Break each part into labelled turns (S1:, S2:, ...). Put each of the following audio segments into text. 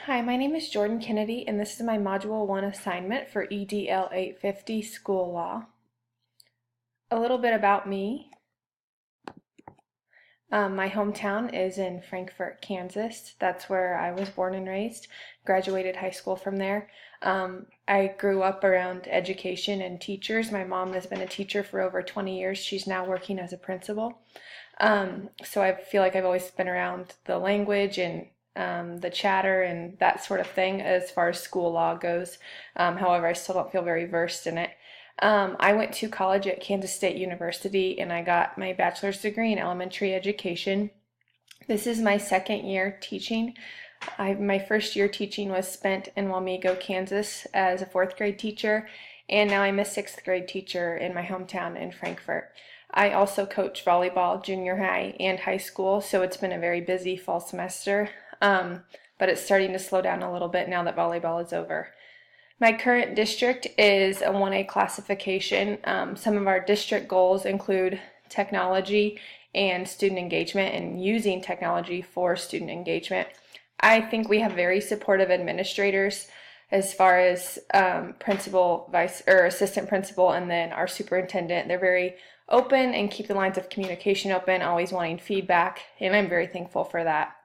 S1: Hi, my name is Jordan Kennedy, and this is my Module 1 assignment for EDL 850 School Law. A little bit about me. My hometown is in Frankfort, Kansas. That's where I was born and raised. Graduated high school from there. I grew up around education and teachers. My mom has been a teacher for over 20 years. She's now working as a principal. So I feel like I've always been around the language and the chatter and that sort of thing as far as school law goes. However, I still don't feel very versed in it. I went to college at Kansas State University and I got my bachelor's degree in elementary education. This is my second year teaching. My first year teaching was spent in Wamego, Kansas as a fourth grade teacher, and now I'm a sixth grade teacher in my hometown in Frankfort. I also coach volleyball junior high and high school, so it's been a very busy fall semester, but it's starting to slow down a little bit now that volleyball is over. My current district is a 1A classification. Some of our district goals include technology and student engagement and using technology for student engagement. I think we have very supportive administrators as far as principal, vice, or assistant principal, and then our superintendent. They're very open and keep the lines of communication open, always wanting feedback, and I'm very thankful for that.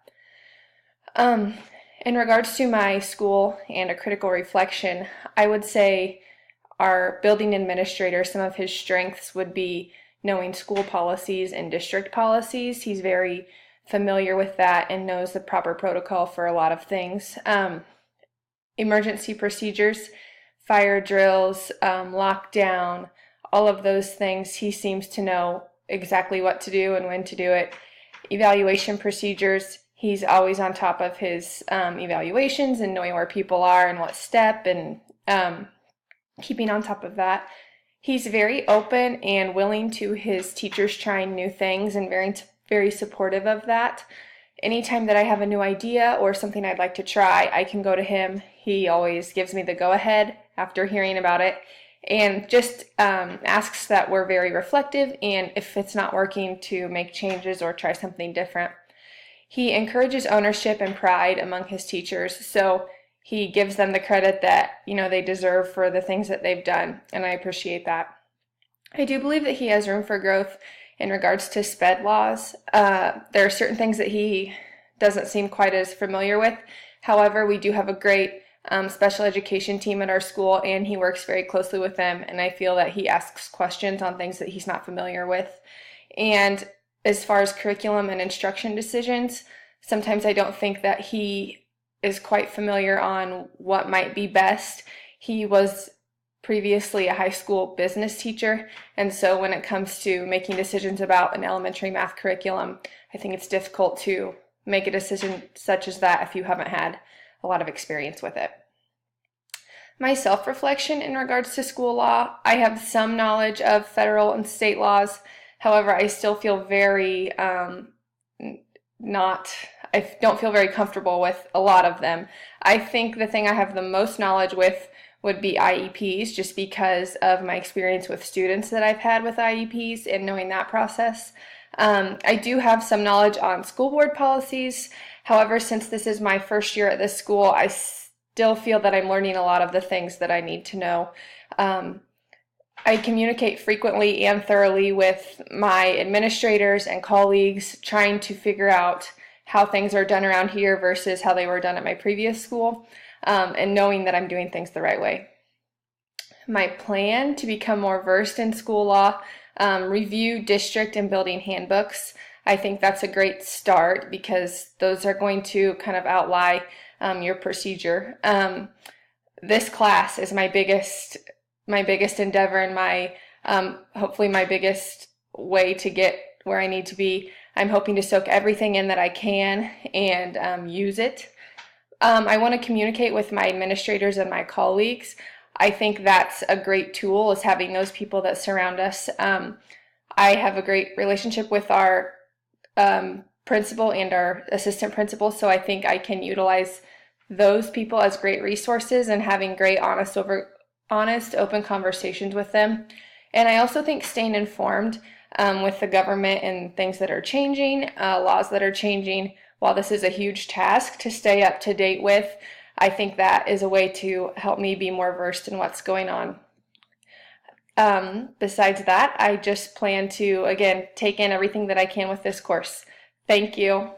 S1: In regards to my school and a critical reflection, I would say our building administrator, some of his strengths would be knowing school policies and district policies. He's very familiar with that and knows the proper protocol for a lot of things. Emergency procedures, fire drills, lockdown, all of those things, he seems to know exactly what to do and when to do it. Evaluation procedures, he's always on top of his evaluations and knowing where people are and what step and keeping on top of that. He's very open and willing to his teachers trying new things and very supportive of that. Anytime that I have a new idea or something I'd like to try, I can go to him. He always gives me the go-ahead after hearing about it and just asks that we're very reflective and if it's not working to make changes or try something different. He encourages ownership and pride among his teachers, so he gives them the credit that they deserve for the things that they've done, and I appreciate that. I do believe that he has room for growth in regards to SPED laws. There are certain things that he doesn't seem quite as familiar with. However, we do have a great special education team at our school, and he works very closely with them, and I feel that he asks questions on things that he's not familiar with. And as far as curriculum and instruction decisions, sometimes I don't think that he is quite familiar on what might be best. He was previously a high school business teacher, and so when it comes to making decisions about an elementary math curriculum, I think it's difficult to make a decision such as that if you haven't had a lot of experience with it. My self-reflection in regards to school law, I have some knowledge of federal and state laws. However, I still feel very I don't feel very comfortable with a lot of them. I think the thing I have the most knowledge with would be IEPs, just because of my experience with students that I've had with IEPs and knowing that process. I do have some knowledge on school board policies. However, since this is my first year at this school, I still feel that I'm learning a lot of the things that I need to know. I communicate frequently and thoroughly with my administrators and colleagues, trying to figure out how things are done around here versus how they were done at my previous school, and knowing that I'm doing things the right way. My plan to become more versed in school law, review district and building handbooks. I think that's a great start because those are going to kind of outline your procedure. This class is my biggest endeavor and my hopefully my biggest way to get where I need to be. I'm hoping to soak everything in that I can and use it. I want to communicate with my administrators and my colleagues. I think that's a great tool, is having those people that surround us. I have a great relationship with our principal and our assistant principal, so I think I can utilize those people as great resources and having great honest, open conversations with them. And I also think staying informed with the government and things that are changing, laws that are changing, while this is a huge task to stay up to date with, I think that is a way to help me be more versed in what's going on. Besides that, I just plan to, again, take in everything that I can with this course. Thank you.